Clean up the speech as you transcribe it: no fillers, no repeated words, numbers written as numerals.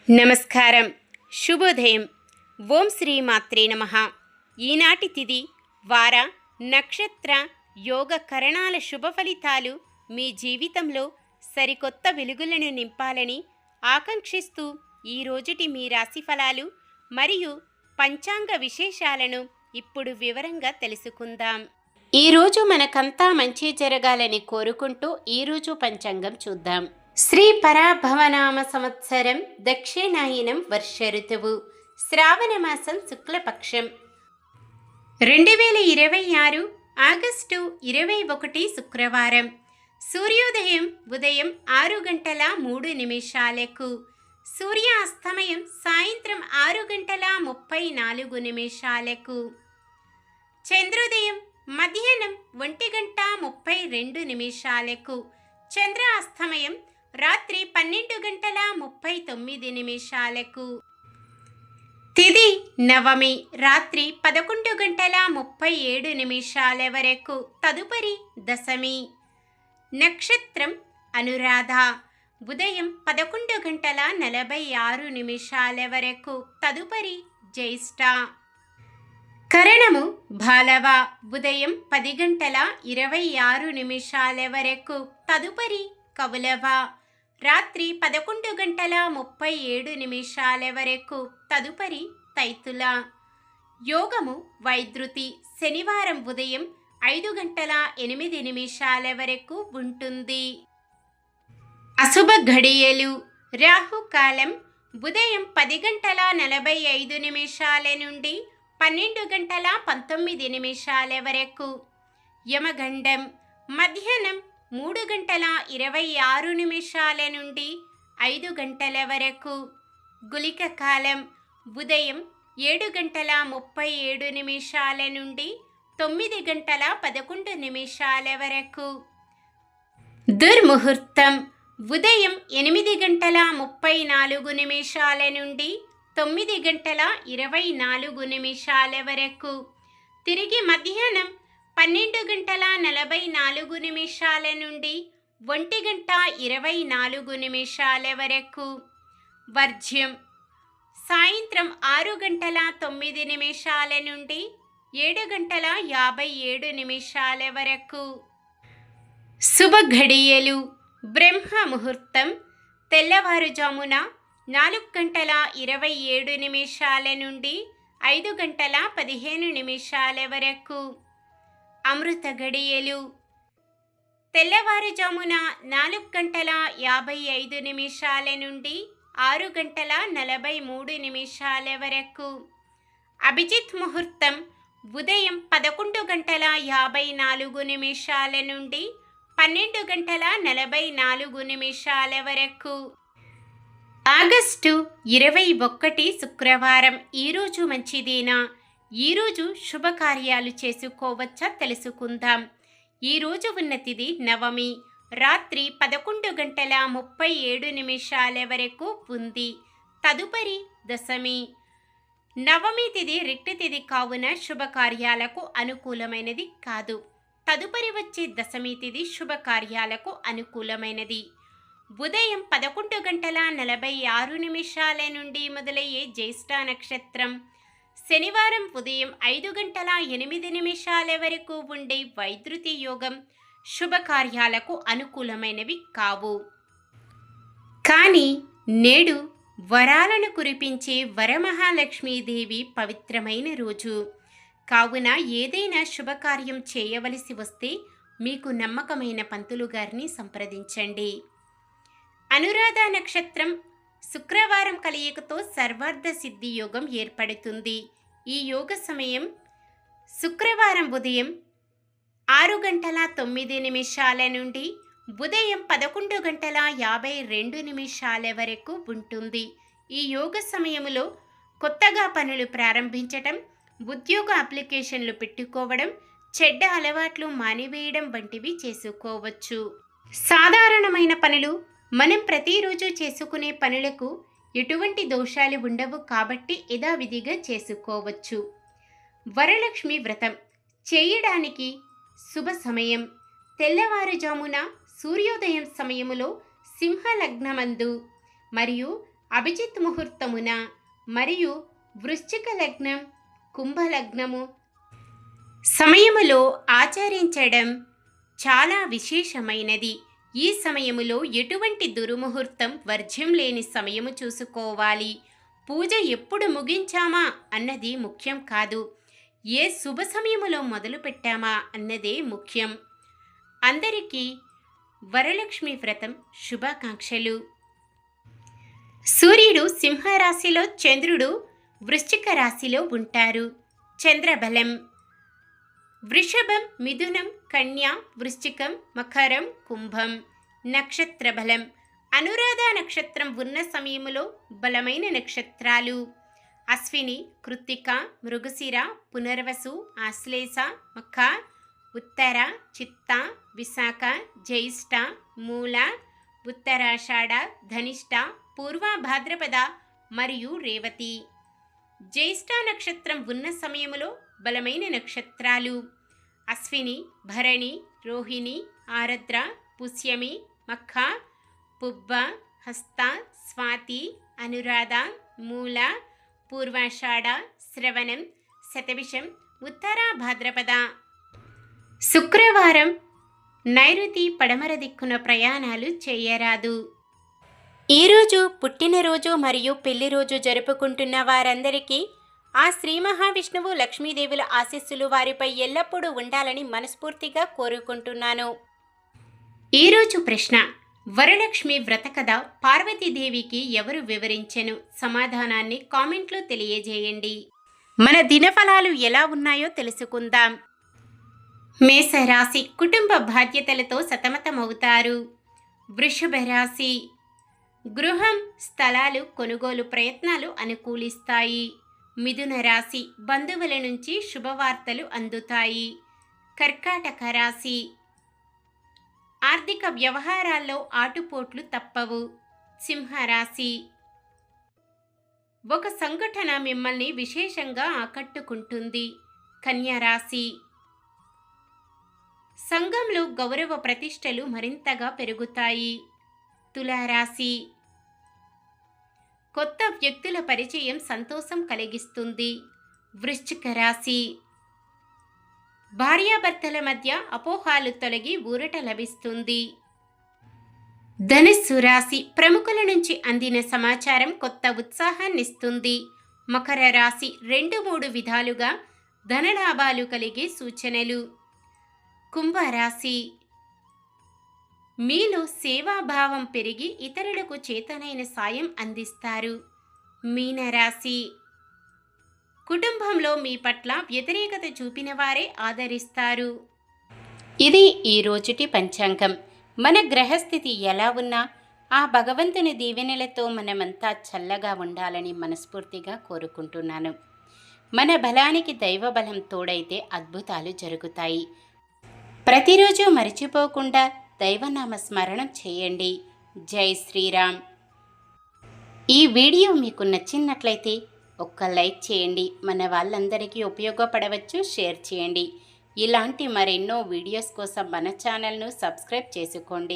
నమస్కారం. శుభోదయం. ఓం శ్రీ మాత్రే నమః. ఈనాటి తిథి, వార, నక్షత్ర, యోగ కరణాల శుభ ఫలితాలు మీ జీవితంలో సరికొత్త వెలుగులను నింపాలని ఆకాంక్షిస్తూ ఈ రోజుటి మీ రాశి ఫలాలు మరియు పంచాంగ విశేషాలను ఇప్పుడు వివరంగా తెలుసుకుందాం. ఈరోజు మనకంతా మంచి జరగాలని కోరుకుంటూ ఈరోజు పంచాంగం చూద్దాం. శ్రీ పరాభవనామ సంవత్సరం దక్షిణాయనం వర్ష ఋతువు శ్రావణ మాసం శుక్లపక్షం 2026 ఆగస్టు 21 శుక్రవారం. సూర్యోదయం ఉదయం 6:03 సూర్యాస్తమయం సాయంత్రం 6:34 చంద్రోదయం మధ్యాహ్నం 1:32 చంద్రాస్తమయం రాత్రి 12:39 తిథి నవమి రాత్రి 11:37 వరకు. తదుపరి దశమి. నక్షత్రం అనురాధ ఉదయం 11:46 వరకు. తదుపరి జ్యేష్ఠ. కరణము బాలవ ఉదయం 10:26 వరకు. తదుపరి కౌలవ రాత్రి 11:37 వరకు. తదుపరి తైతుల. యోగము వైద్యుతి శనివారం ఉదయం 5:08 వరకు ఉంటుంది. అశుభ ఘడియలు రాహుకాలం ఉదయం 10:45 నుండి 12:19 వరకు. యమగండం మధ్యాహ్నం 3:26 నుండి 5 గంటల వరకు. గుళిక కాలం ఉదయం 7:37 నుండి 9:11 వరకు. దుర్ముహూర్తం ఉదయం 8:34 నుండి 9:24 వరకు. తిరిగి మధ్యాహ్నం 12:44 నుండి 1:24 వరకు. వర్జ్యం సాయంత్రం 6:09 నుండి 7:57 వరకు. శుభ ఘడియలు బ్రహ్మ ముహూర్తం తెల్లవారుజామున 4:27 నుండి 5:15 వరకు. అమృత గడియలు తెల్లవారుజామున 4:55 నుండి 6:43 వరకు. అభిజిత్ ముహూర్తం ఉదయం 11:54 నుండి 12:44 వరకు. ఆగస్టు 21 శుక్రవారం. ఈరోజు మంచిదేనా? ఈరోజు శుభకార్యాలు చేసుకోవచ్చా తెలుసుకుందాం. ఈరోజు ఉన్న తిథి నవమి రాత్రి 11:37 వరకు ఉంది. తదుపరి దశమి. నవమి తిథి రిక్త తిథి కావున శుభకార్యాలకు అనుకూలమైనది కాదు. తదుపరి వచ్చే దశమి తిథి శుభకార్యాలకు అనుకూలమైనది. ఉదయం 11:46 నుండి మొదలయ్యే జ్యేష్ఠ నక్షత్రం. శనివారం ఉదయం 5:08 వరకు ఉండే వైద్యుతి యోగం శుభకార్యాలకు అనుకూలమైనవి కావు. కానీ నేడు వరాలను కురిపించే వరమహాలక్ష్మీదేవి పవిత్రమైన రోజు కావున ఏదైనా శుభకార్యం చేయవలసి వస్తే మీకు నమ్మకమైన పంతులు గారిని సంప్రదించండి. అనురాధ నక్షత్రం శుక్రవారం కలయికతో సర్వార్థ సిద్ధి యోగం ఏర్పడుతుంది. ఈ యోగ సమయం శుక్రవారం ఉదయం 6:09 నుండి ఉదయం 11:52 వరకు ఉంటుంది. ఈ యోగ సమయంలో కొత్తగా పనులు ప్రారంభించటం, ఉద్యోగ అప్లికేషన్లు పెట్టుకోవడం, చెడ్డ అలవాట్లు మానివేయడం వంటివి చేసుకోవచ్చు. సాధారణమైన పనులు మనం ప్రతిరోజు చేసుకునే పనులకు ఎటువంటి దోషాలు ఉండవు కాబట్టి యథావిధిగా చేసుకోవచ్చు. వరలక్ష్మి వ్రతం చేయడానికి శుభ సమయం తెల్లవారుజామున సూర్యోదయం సమయములో సింహలగ్నమందు మరియు అభిజిత్ ముహూర్తమున మరియు వృశ్చిక లగ్నం, కుంభలగ్నము సమయములో ఆచరించడం చాలా విశేషమైనది. ఈ సమయములో ఎటువంటి దుర్ముహూర్తం వర్జ్యం లేని సమయము చూసుకోవాలి. పూజ ఎప్పుడు ముగించామా అన్నది ముఖ్యం కాదు, ఏ శుభ సమయములో మొదలు పెట్టామా అన్నదే ముఖ్యం. అందరికీ వరలక్ష్మి వ్రతం శుభాకాంక్షలు. సూర్యుడు సింహరాశిలో, చంద్రుడు వృశ్చిక రాశిలో ఉంటారు. చంద్రబలం వృషభం, మిథునం, కన్య, వృశ్చికం, మకరం, కుంభం. నక్షత్ర బలం అనురాధ నక్షత్రం ఉన్న సమయములో బలమైన నక్షత్రాలు అశ్విని, కృత్తిక, మృగశిర, పునర్వసు, ఆశ్లేష, మఖ, ఉత్తర, చిత్త, విశాఖ, జ్యేష్ఠ, మూల, ఉత్తరాషాఢ, ధనిష్ట, పూర్వ భాద్రపద మరియు రేవతి. జ్యేష్ఠ నక్షత్రం ఉన్న సమయములో బలమైన నక్షత్రాలు అశ్విని, భరణి, రోహిణి, ఆరద్ర, పుష్యమి, మఖ, పుబ్బ, హస్త, స్వాతి, అనురాధ, మూల, పూర్వాషాఢ, శ్రవణం, శతభిషం, ఉత్తర భాద్రపద. శుక్రవారం నైరుతి పడమర దిక్కున ప్రయాణాలు చేయరాదు. ఈరోజు పుట్టినరోజు మరియు పెళ్లి రోజు జరుపుకుంటున్న వారందరికీ ఆ శ్రీ మహావిష్ణువు, లక్ష్మీదేవుల ఆశీస్సులు వారిపై ఎల్లప్పుడూ ఉండాలని మనస్ఫూర్తిగా కోరుకుంటున్నాను. ఈరోజు ప్రశ్న: వరలక్ష్మి వ్రత కథ పార్వతీదేవికి ఎవరు వివరించెను? సమాధానాన్ని కామెంట్లో తెలియజేయండి. మన దినఫలాలు ఎలా ఉన్నాయో తెలుసుకుందాం. మేషరాశి కుటుంబ బాధ్యతలతో సతమతమవుతారు. వృషభ రాశి గృహం, స్థలాలు కొనుగోలు ప్రయత్నాలు అనుకూలిస్తాయి. మిథున రాశి బంధువుల నుంచి శుభవార్తలు అందుతాయి. కర్కాటక రాశి ఆర్థిక వ్యవహారాల్లో ఆటుపోట్లు తప్పవు. సింహరాశి ఒక సంఘటన మిమ్మల్ని విశేషంగా ఆకట్టుకుంటుంది. కన్యా రాశి సంఘంలో గౌరవ ప్రతిష్టలు మరింతగా పెరుగుతాయి. తులారాశి కొత్త వ్యక్తుల పరిచయం సంతోషం కలిగిస్తుంది. వృశ్చిక రాశి భార్యాభర్తల మధ్య అపోహాలు తొలగి ఊరట లభిస్తుంది. ధనుస్సు రాశి ప్రముఖుల నుంచి అందిన సమాచారం కొత్త ఉత్సాహాన్నిస్తుంది. మకర రాశి 2-3 విధాలుగా ధనలాభాలు కలిగే సూచనలు. కుంభరాశి మీలో సేవాభావం పెరిగి ఇతరులకు చేతనైన సాయం అందిస్తారు. మీనరాశి కుటుంబంలో మీ పట్ల వ్యతిరేకత చూపిన వారే ఆదరిస్తారు. ఇది ఈ రోజుటి పంచాంగం. మన గ్రహస్థితి ఎలా ఉన్నా ఆ భగవంతుని దీవెనలతో మనమంతా చల్లగా ఉండాలని మనస్ఫూర్తిగా కోరుకుంటున్నాను. మన బలానికి దైవ బలం తోడైతే అద్భుతాలు జరుగుతాయి. ప్రతిరోజు మర్చిపోకుండా దైవనామ స్మరణం చేయండి. జై శ్రీరామ్. ఈ వీడియో మీకు నచ్చినట్లయితే ఒక్క లైక్ చేయండి. మన వాళ్ళందరికీ ఉపయోగపడవచ్చు. షేర్ చేయండి. ఇలాంటి మరెన్నో వీడియోస్ కోసం మన ఛానల్ను సబ్స్క్రైబ్ చేసుకోండి.